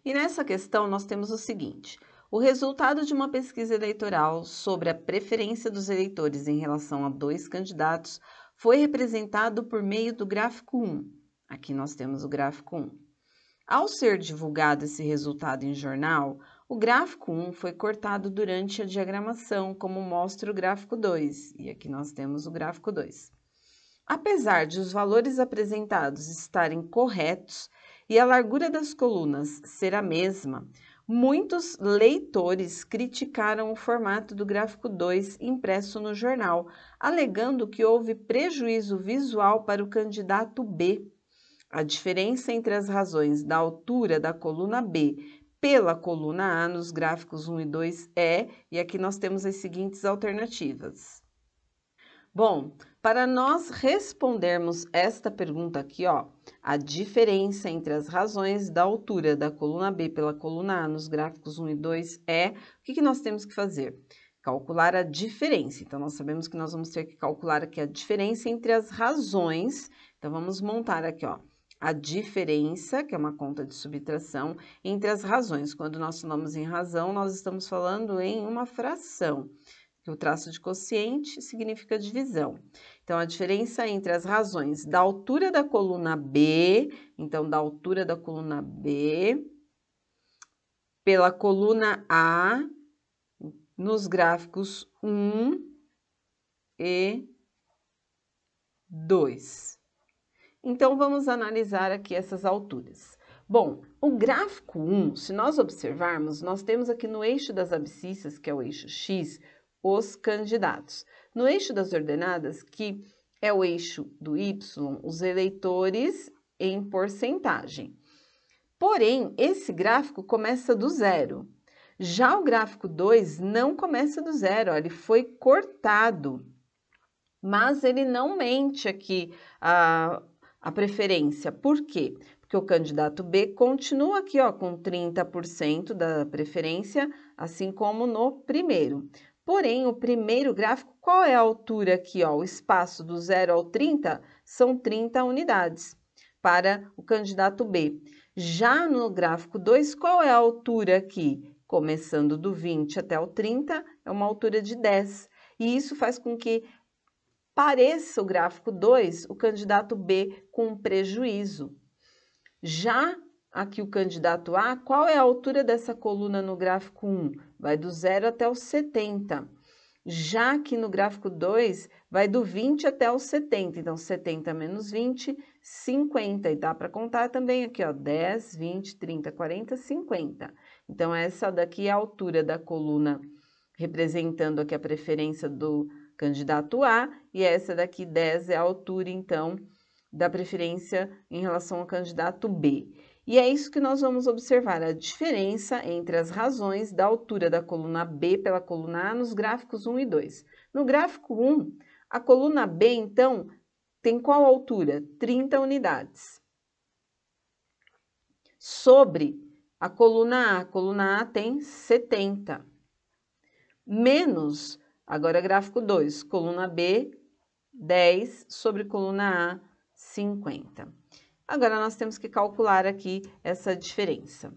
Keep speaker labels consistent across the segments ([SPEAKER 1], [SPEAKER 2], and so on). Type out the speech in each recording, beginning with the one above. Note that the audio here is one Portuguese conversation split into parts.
[SPEAKER 1] E nessa questão nós temos o seguinte: o resultado de uma pesquisa eleitoral sobre a preferência dos eleitores em relação a dois candidatos foi representado por meio do gráfico 1. Aqui nós temos o gráfico 1. Ao ser divulgado esse resultado em jornal, o gráfico 1 foi cortado durante a diagramação, como mostra o gráfico 2. E aqui nós temos o gráfico 2. Apesar de os valores apresentados estarem corretos e a largura das colunas ser a mesma, muitos leitores criticaram o formato do gráfico 2 impresso no jornal, alegando que houve prejuízo visual para o candidato B. A diferença entre as razões da altura da coluna B pela coluna A nos gráficos 1 e 2 e aqui nós temos as seguintes alternativas. Bom, para nós respondermos esta pergunta aqui, ó, a diferença entre as razões da altura da coluna B pela coluna A nos gráficos 1 e 2 o que nós temos que fazer? Calcular a diferença. Então, nós sabemos que nós vamos ter que calcular aqui a diferença entre as razões. Então, vamos montar aqui, ó, a diferença, que é uma conta de subtração, entre as razões. Quando nós falamos em razão, nós estamos falando em uma fração, que o traço de quociente significa divisão. Então, a diferença entre as razões da altura da coluna B, então, da altura da coluna B, pela coluna A, nos gráficos 1 e 2. Então, vamos analisar aqui essas alturas. Bom, o gráfico 1, se nós observarmos, nós temos aqui no eixo das abscissas, que é o eixo X, os candidatos. No eixo das ordenadas, que é o eixo do Y, os eleitores em porcentagem. Porém, esse gráfico começa do zero. Já o gráfico 2 não começa do zero, ó, ele foi cortado. Mas ele não mente aqui a preferência. Por quê? Porque o candidato B continua aqui, ó, com 30% da preferência, assim como no primeiro. Porém, o primeiro gráfico, qual é a altura aqui, ó? O espaço do 0 ao 30 são 30 unidades para o candidato B. Já no gráfico 2, qual é a altura aqui? Começando do 20 até o 30, é uma altura de 10. E isso faz com que pareça o gráfico 2, o candidato B com prejuízo. Já aqui o candidato A, qual é a altura dessa coluna no gráfico 1? Vai do 0 até o 70. Já que no gráfico 2, vai do 20 até o 70. Então, 70 menos 20, 50. E dá para contar também aqui, ó, 10, 20, 30, 40, 50. Então, essa daqui é a altura da coluna, representando aqui a preferência do candidato A, e essa daqui 10 é a altura, então, da preferência em relação ao candidato B. E é isso que nós vamos observar, a diferença entre as razões da altura da coluna B pela coluna A nos gráficos 1 e 2. No gráfico 1, a coluna B, então, tem qual altura? 30 unidades. Sobre a coluna A tem 70. Menos, agora gráfico 2, coluna B, 10 sobre coluna A, 50. Agora, nós temos que calcular aqui essa diferença.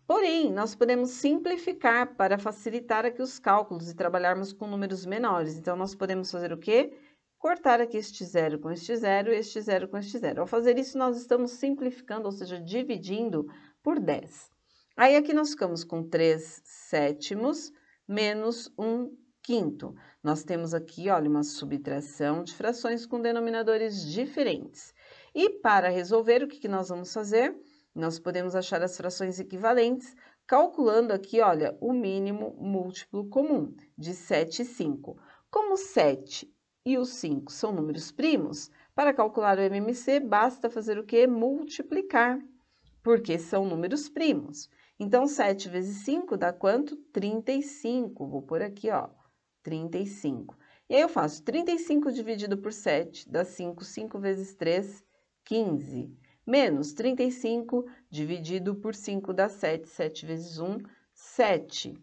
[SPEAKER 1] Porém, nós podemos simplificar para facilitar aqui os cálculos e trabalharmos com números menores. Então, nós podemos fazer o quê? Cortar aqui este zero com este zero, este zero com este zero. Ao fazer isso, nós estamos simplificando, ou seja, dividindo por 10. Aí, aqui nós ficamos com 3 sétimos menos 1 quinto. Nós temos aqui, olha, uma subtração de frações com denominadores diferentes. E para resolver, o que nós vamos fazer? Nós podemos achar as frações equivalentes, calculando aqui, olha, o mínimo múltiplo comum, de 7 e 5. Como 7 e o 5 são números primos, para calcular o MMC, basta fazer o quê? Multiplicar, porque são números primos. Então, 7 vezes 5 dá quanto? 35. Vou pôr aqui, ó, 35. E aí, eu faço 35 dividido por 7, dá 5. 5 vezes 3, 15. Menos 35 dividido por 5 dá 7. 7 vezes 1, 7.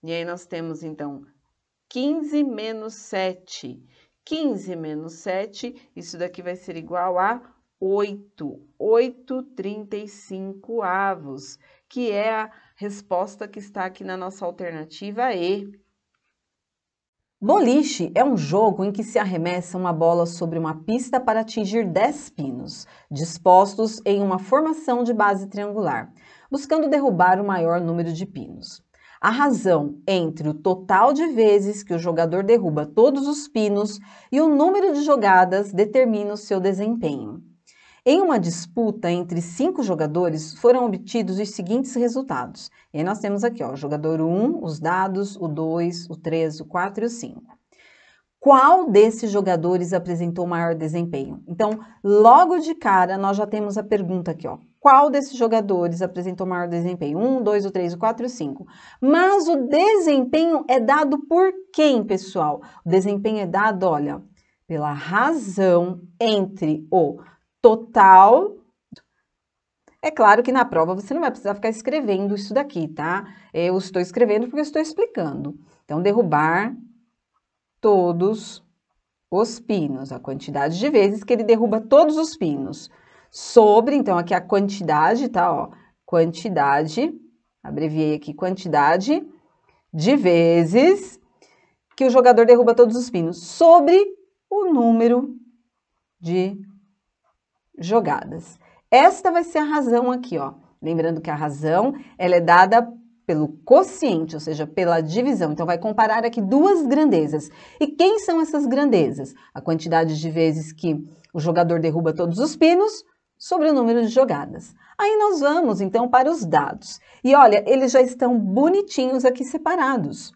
[SPEAKER 1] E aí, nós temos, então, 15 menos 7. 15 menos 7, isso daqui vai ser igual a 8. 8 35avos. que é a resposta que está aqui na nossa alternativa E.
[SPEAKER 2] Boliche é um jogo em que se arremessa uma bola sobre uma pista para atingir 10 pinos, dispostos em uma formação de base triangular, buscando derrubar o maior número de pinos. A razão entre o total de vezes que o jogador derruba todos os pinos e o número de jogadas determina o seu desempenho. Em uma disputa entre 5 jogadores, foram obtidos os seguintes resultados. E aí nós temos aqui, ó, o jogador 1, os dados, o 2, o 3, o 4 e o 5. Qual desses jogadores apresentou maior desempenho? Então, logo de cara, nós já temos a pergunta aqui, ó. Qual desses jogadores apresentou maior desempenho? 1, 2, o 3, o 4 e o 5. Mas o desempenho é dado por quem, pessoal? O desempenho é dado, olha, pela razão entre o total. É claro que na prova você não vai precisar ficar escrevendo isso daqui, tá? Eu estou escrevendo porque eu estou explicando. Então, derrubar todos os pinos, a quantidade de vezes que ele derruba todos os pinos. Sobre, então, aqui a quantidade, tá? Ó, quantidade, abreviei aqui, quantidade de vezes que o jogador derruba todos os pinos. Sobre o número de jogadas. Esta vai ser a razão aqui, ó. Lembrando que a razão, ela é dada pelo quociente, ou seja, pela divisão. Então, vai comparar aqui duas grandezas. E quem são essas grandezas? A quantidade de vezes que o jogador derruba todos os pinos sobre o número de jogadas. Aí nós vamos, então, para os dados. E olha, eles já estão bonitinhos aqui separados.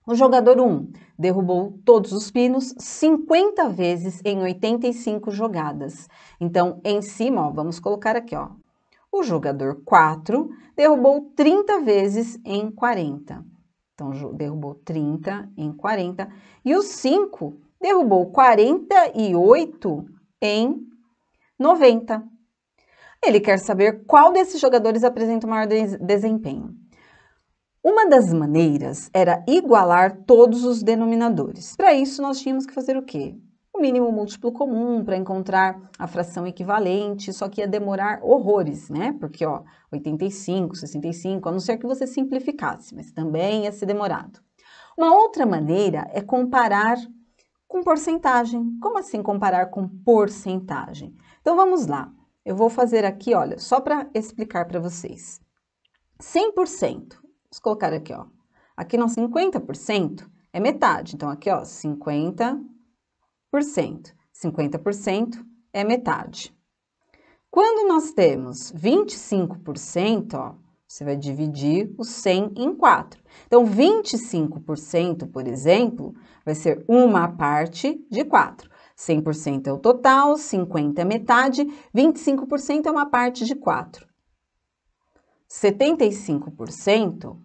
[SPEAKER 2] O jogador 1 derrubou todos os pinos 50 vezes em 85 jogadas. Então, em cima, ó, vamos colocar aqui, ó. O jogador 4 derrubou 30 vezes em 40. Então, derrubou 30 em 40. E o 5 derrubou 48 em 90. Ele quer saber qual desses jogadores apresenta o maior desempenho. Uma das maneiras era igualar todos os denominadores. Para isso, nós tínhamos que fazer o quê? O mínimo múltiplo comum para encontrar a fração equivalente, só que ia demorar horrores, né? Porque, ó, 85, 65, a não ser que você simplificasse, mas também ia ser demorado. Uma outra maneira é comparar com porcentagem. Como assim comparar com porcentagem? Então, vamos lá. Eu vou fazer aqui, olha, só para explicar para vocês. 100%. Vamos colocar aqui, ó. Aqui no 50% é metade. Então, aqui, ó, 50%. 50% é metade. Quando nós temos 25%, ó, você vai dividir o 100 em 4. Então, 25%, por exemplo, vai ser uma parte de 4. 100% é o total, 50% é metade, 25% é uma parte de 4. 75%,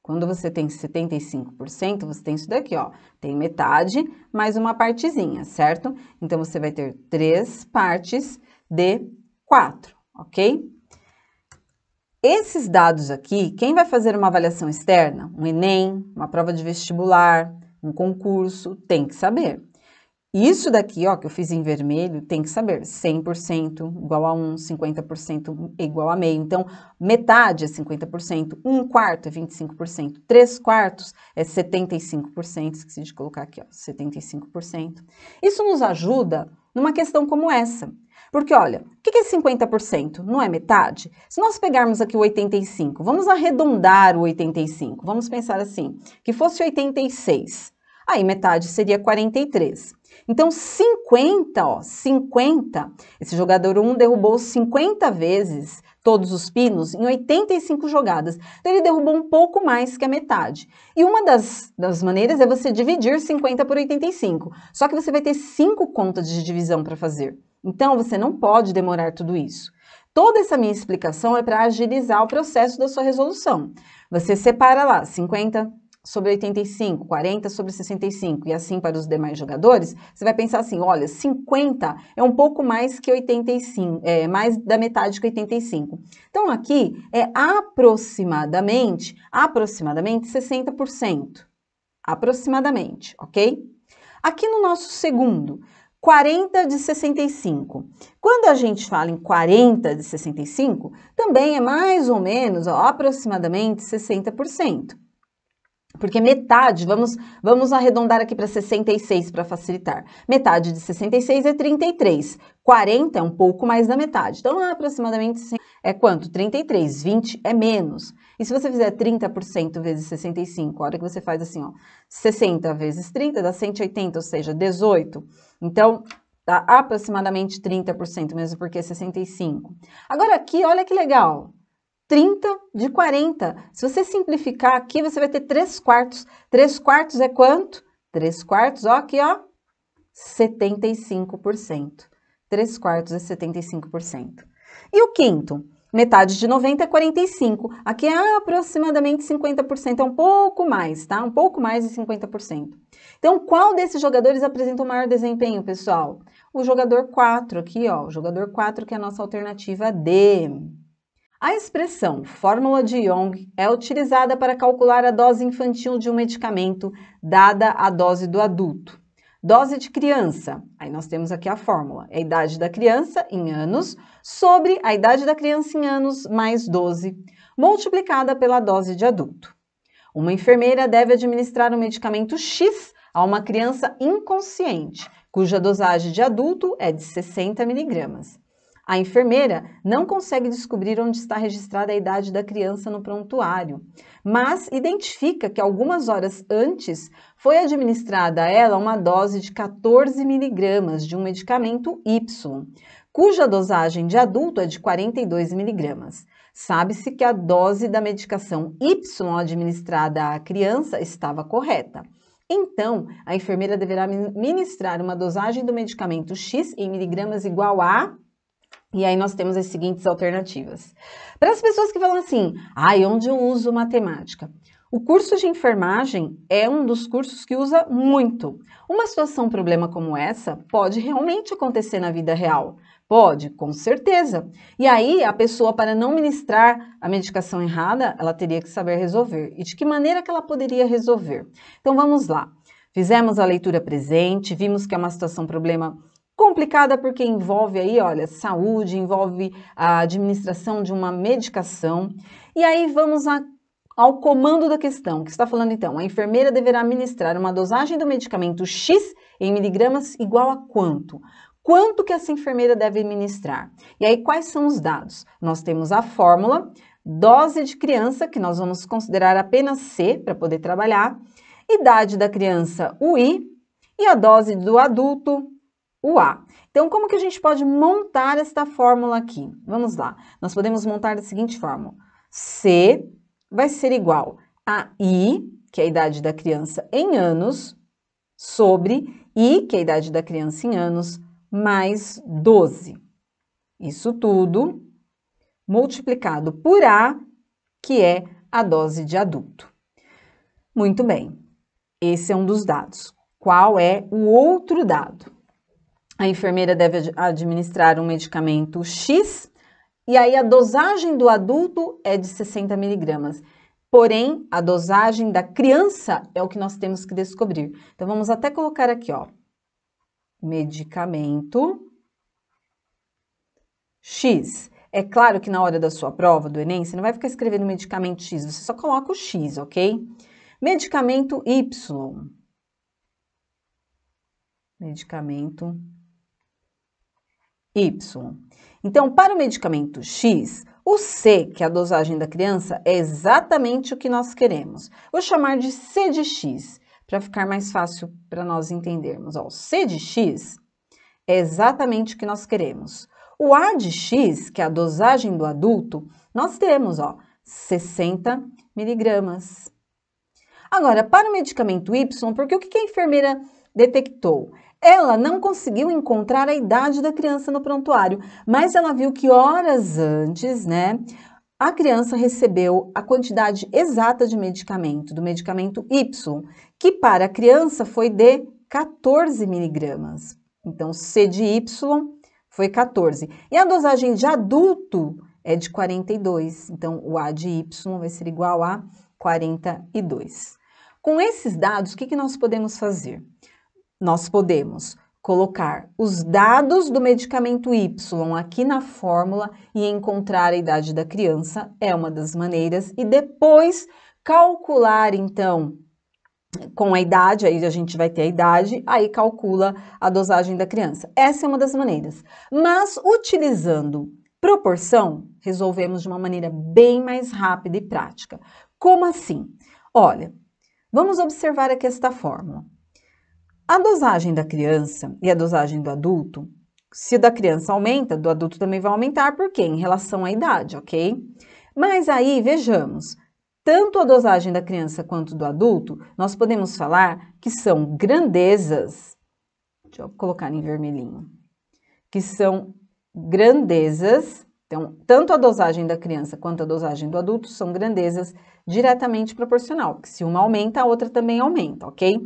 [SPEAKER 2] quando você tem 75%, você tem isso daqui, ó. Tem metade mais uma partezinha, certo? Então, você vai ter 3 partes de 4, ok? Esses dados aqui, quem vai fazer uma avaliação externa, um Enem, uma prova de vestibular, um concurso, tem que saber. Isso daqui, ó, que eu fiz em vermelho, tem que saber, 100% igual a 1, 50% igual a meio. Então, metade é 50%, 1/4 é 25%, 3/4 é 75%, esqueci de colocar aqui, ó, 75%. Isso nos ajuda numa questão como essa. Porque, olha, o que é 50%? Não é metade? Se nós pegarmos aqui o 85, vamos arredondar o 85, vamos pensar assim, que fosse 86, aí metade seria 43. Então, 50, ó, 50, esse jogador 1 derrubou 50 vezes todos os pinos em 85 jogadas. Então, ele derrubou um pouco mais que a metade. E uma das maneiras é você dividir 50 por 85. Só que você vai ter 5 contas de divisão para fazer. Então, você não pode demorar tudo isso. Toda essa minha explicação é para agilizar o processo da sua resolução. Você separa lá 50 sobre 85, 40 sobre 65 e assim para os demais jogadores, você vai pensar assim, olha, 50 é um pouco mais que 85, é mais da metade que 85. Então, aqui é aproximadamente 60%. Aproximadamente, ok? Aqui no nosso segundo, 40 de 65. Quando a gente fala em 40 de 65, também é mais ou menos, ó, aproximadamente 60%. Porque metade, vamos arredondar aqui para 66 para facilitar. Metade de 66 é 33. 40 é um pouco mais da metade. Então, aproximadamente é quanto? 33. 20 é menos. E se você fizer 30% vezes 65, a hora que você faz assim, ó, 60 vezes 30 dá 180, ou seja, 18. Então, dá aproximadamente 30% mesmo, porque é 65. Agora aqui, olha que legal. 30 de 40. Se você simplificar aqui, você vai ter 3 quartos. 3 quartos é quanto? 3 quartos, ó, aqui, ó, 75%. 3 quartos é 75%. E o quinto? Metade de 90 é 45. Aqui é aproximadamente 50%, é um pouco mais, tá? Um pouco mais de 50%. Então, qual desses jogadores apresenta o maior desempenho, pessoal? O jogador 4 aqui, ó, o jogador 4, que é a nossa alternativa D. A expressão fórmula de Young é utilizada para calcular a dose infantil de um medicamento dada a dose do adulto. Dose de criança, aí nós temos aqui a fórmula, é a idade da criança em anos sobre a idade da criança em anos mais 12, multiplicada pela dose de adulto. Uma enfermeira deve administrar um medicamento X a uma criança inconsciente, cuja dosagem de adulto é de 60 miligramas. A enfermeira não consegue descobrir onde está registrada a idade da criança no prontuário, mas identifica que algumas horas antes foi administrada a ela uma dose de 14 miligramas de um medicamento Y, cuja dosagem de adulto é de 42 miligramas. Sabe-se que a dose da medicação Y administrada à criança estava correta. Então, a enfermeira deverá ministrar uma dosagem do medicamento X em miligramas igual a... E aí nós temos as seguintes alternativas. Para as pessoas que falam assim, onde eu uso matemática? O curso de enfermagem é um dos cursos que usa muito. Uma situação, problema como essa, pode realmente acontecer na vida real. Pode, com certeza. E aí, a pessoa, para não ministrar a medicação errada, ela teria que saber resolver. E de que maneira que ela poderia resolver? Então, vamos lá. Fizemos a leitura presente, vimos que é uma situação, problema complicada porque envolve aí, olha, saúde, envolve a administração de uma medicação. E aí vamos ao comando da questão, que está falando então, a enfermeira deverá administrar uma dosagem do medicamento X em miligramas igual a quanto? Quanto que essa enfermeira deve administrar? E aí quais são os dados? Nós temos a fórmula, dose de criança, que nós vamos considerar apenas C para poder trabalhar, idade da criança, o I, e a dose do adulto, o A. Então, como que a gente pode montar esta fórmula aqui? Vamos lá. Nós podemos montar da seguinte forma. C vai ser igual a I, que é a idade da criança em anos, sobre I, que é a idade da criança em anos, mais 12. Isso tudo multiplicado por A, que é a dose de adulto. Muito bem. Esse é um dos dados. Qual é o outro dado? A enfermeira deve administrar um medicamento X, e aí a dosagem do adulto é de 60 miligramas. Porém, a dosagem da criança é o que nós temos que descobrir. Então, vamos até colocar aqui, ó. Medicamento X. É claro que na hora da sua prova, do Enem, você não vai ficar escrevendo medicamento X, você só coloca o X, ok? Medicamento Y. Medicamento Y. Então, para o medicamento X, o C, que é a dosagem da criança, é exatamente o que nós queremos. Vou chamar de C de X, para ficar mais fácil para nós entendermos. Ó, o C de X é exatamente o que nós queremos. O A de X, que é a dosagem do adulto, nós temos, ó, 60 miligramas. Agora, para o medicamento Y, porque o que a enfermeira detectou? Ela não conseguiu encontrar a idade da criança no prontuário, mas ela viu que horas antes, né, a criança recebeu a quantidade exata de medicamento, do medicamento Y, que para a criança foi de 14 miligramas. Então, C de Y foi 14. E a dosagem de adulto é de 42. Então, o A de Y vai ser igual a 42. Com esses dados, o que nós podemos fazer? Nós podemos colocar os dados do medicamento Y aqui na fórmula e encontrar a idade da criança é uma das maneiras, e depois calcular, então, com a idade, aí a gente vai ter a idade, aí calcula a dosagem da criança. Essa é uma das maneiras. Mas utilizando proporção, resolvemos de uma maneira bem mais rápida e prática. Como assim? Olha, vamos observar aqui esta fórmula. A dosagem da criança e a dosagem do adulto, se o da criança aumenta, do adulto também vai aumentar, por quê? Em relação à idade, ok? Mas aí, vejamos, tanto a dosagem da criança quanto do adulto, nós podemos falar que são grandezas, deixa eu colocar em vermelhinho, que são grandezas, então, tanto a dosagem da criança quanto a dosagem do adulto são grandezas diretamente proporcional, porque se uma aumenta, a outra também aumenta, ok?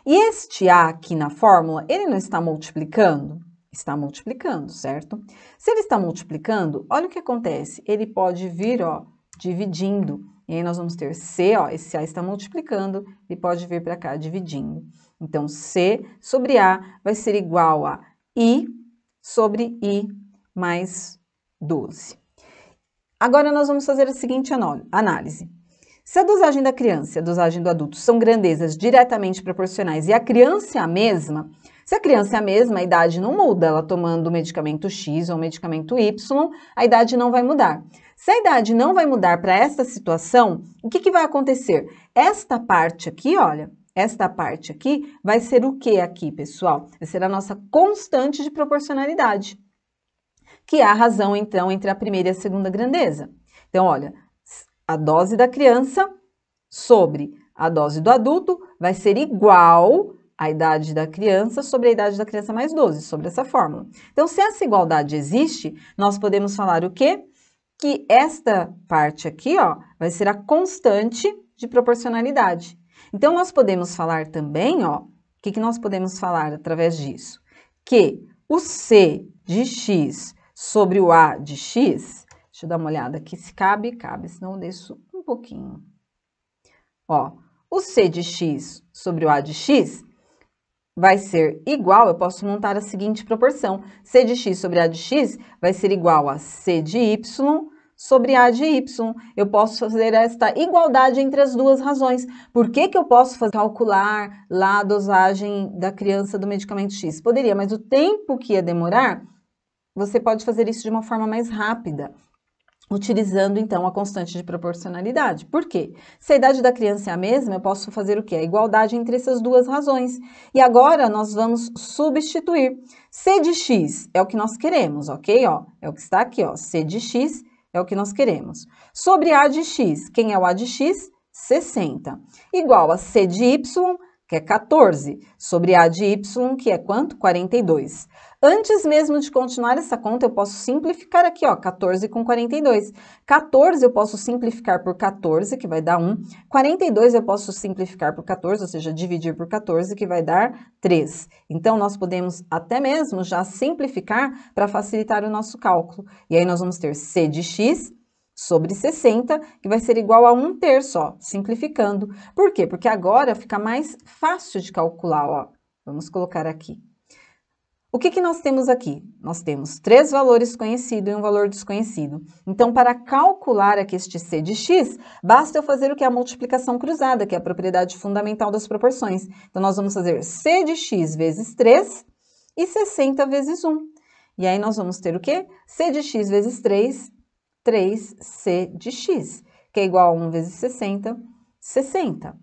[SPEAKER 2] E este A aqui na fórmula, ele não está multiplicando? Está multiplicando, certo? Se ele está multiplicando, olha o que acontece. Ele pode vir, ó, dividindo. E aí nós vamos ter C, ó, esse A está multiplicando, ele pode vir para cá dividindo. Então, C sobre A vai ser igual a I sobre I mais 12. Agora nós vamos fazer a seguinte análise. Se a dosagem da criança e a dosagem do adulto são grandezas diretamente proporcionais e a criança é a mesma, se a criança é a mesma, a idade não muda, ela tomando o medicamento X ou o medicamento Y, a idade não vai mudar. Se a idade não vai mudar para esta situação, o que vai acontecer? Esta parte aqui, olha, esta parte aqui vai ser o que aqui, pessoal? Vai ser a nossa constante de proporcionalidade, que é a razão, então, entre a primeira e a segunda grandeza. Então, olha, a dose da criança sobre a dose do adulto vai ser igual à idade da criança sobre a idade da criança mais 12, sobre essa fórmula. Então, se essa igualdade existe, nós podemos falar o quê? Que esta parte aqui, ó, vai ser a constante de proporcionalidade. Então, nós podemos falar também, ó, o que nós podemos falar através disso? Que o C de X sobre o A de X, deixa eu dar uma olhada aqui se cabe, senão eu deixo um pouquinho. Ó, o C de X sobre o A de X vai ser igual, eu posso montar a seguinte proporção. C de X sobre A de X vai ser igual a C de Y sobre A de Y. Eu posso fazer esta igualdade entre as duas razões. Por que eu posso calcular lá a dosagem da criança do medicamento X? Poderia, mas o tempo que ia demorar, você pode fazer isso de uma forma mais rápida, utilizando, então, a constante de proporcionalidade. Por quê? Se a idade da criança é a mesma, eu posso fazer o quê? A igualdade entre essas duas razões. E agora, nós vamos substituir. C de X é o que nós queremos, ok? Ó, é o que está aqui, ó. C de X é o que nós queremos. Sobre A de X, quem é o A de X? 60. Igual a C de Y, que é 14, sobre A de Y, que é quanto? 42. Antes mesmo de continuar essa conta, eu posso simplificar aqui, ó, 14 com 42. 14 eu posso simplificar por 14, que vai dar 1. 42 eu posso simplificar por 14, ou seja, dividir por 14, que vai dar 3. Então, nós podemos até mesmo já simplificar para facilitar o nosso cálculo. E aí, nós vamos ter C de X sobre 60, que vai ser igual a 1/3, ó, simplificando. Por quê? Porque agora fica mais fácil de calcular, ó. Vamos colocar aqui. O que nós temos aqui? Nós temos 3 valores conhecidos e um valor desconhecido. Então, para calcular aqui este C de X, basta eu fazer o que é a multiplicação cruzada, que é a propriedade fundamental das proporções. Então, nós vamos fazer C de X vezes 3 e 60 vezes 1. E aí, nós vamos ter o quê? C de X vezes 3, 3C de X, que é igual a 1 vezes 60, 60.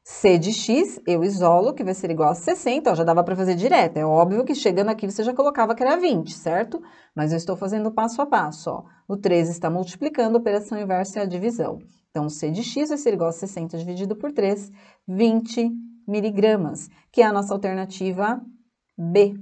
[SPEAKER 2] C de X, eu isolo, que vai ser igual a 60, ó, já dava para fazer direto. É óbvio que chegando aqui você já colocava que era 20, certo? Mas eu estou fazendo passo a passo, ó. O 3 está multiplicando, a operação inversa é a divisão. Então, C de X vai ser igual a 60 dividido por 3, 20 miligramas, que é a nossa alternativa B.